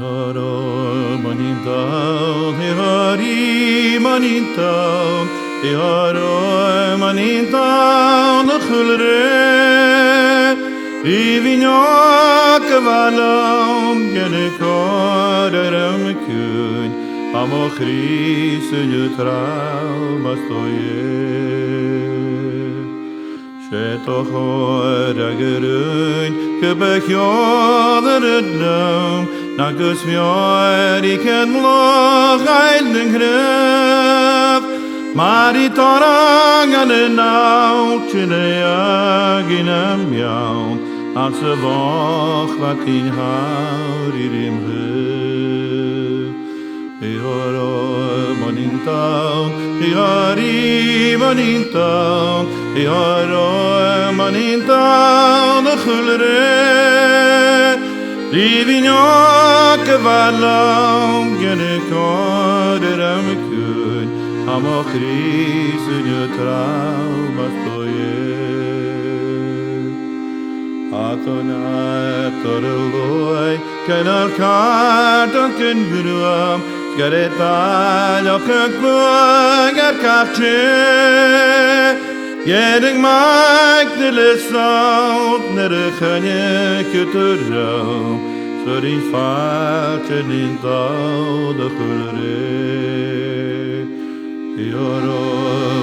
Ihara manintal, ihari manintal, ihara manintal chulre. Ivigno cavalam genekoderam kun, amochris neutral mastoye. Shetocho ragerun kebekjoderednam, nagus mjoriken loch eilen gref. Mari torangane nautjene aginam jaun, als ze woch wat in haar irim hef. Ihara manintal, ihari manintal, ihara manintal chulre. Rivigno cavalam genekoderam kun, amochris neutral mastoye. Atonai toreloi kenar karton ken gruam, Garetal och kvar kapche. Jedig maakt de lesalt när det skönje kuturram, så din farten din dag och kulre. Ihara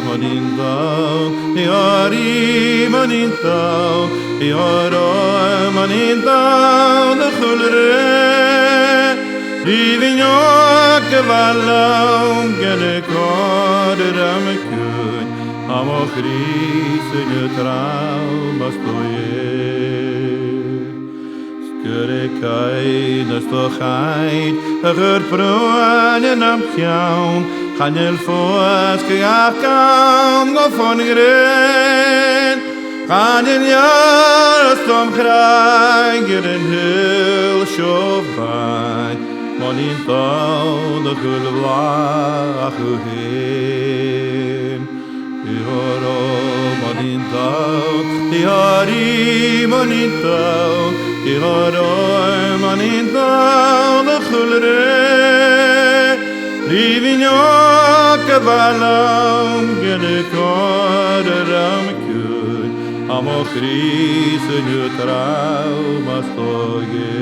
manintal, ihari manintal, ihara manintal chulre. Rivigno cavalam genekoderam kun, amochris neutral mastoye. Skure kai nastochait, agur proanen am kjaun, Chanel foas geafkam go von gren. Chanel jaras tom krijgen heel shobai, manintal de gulvlach uhen. Ihara manintal, ihari manintal, ihara manintal de gulre. Rivigno cavalam genekoderam kun, amochris neutral mastoye.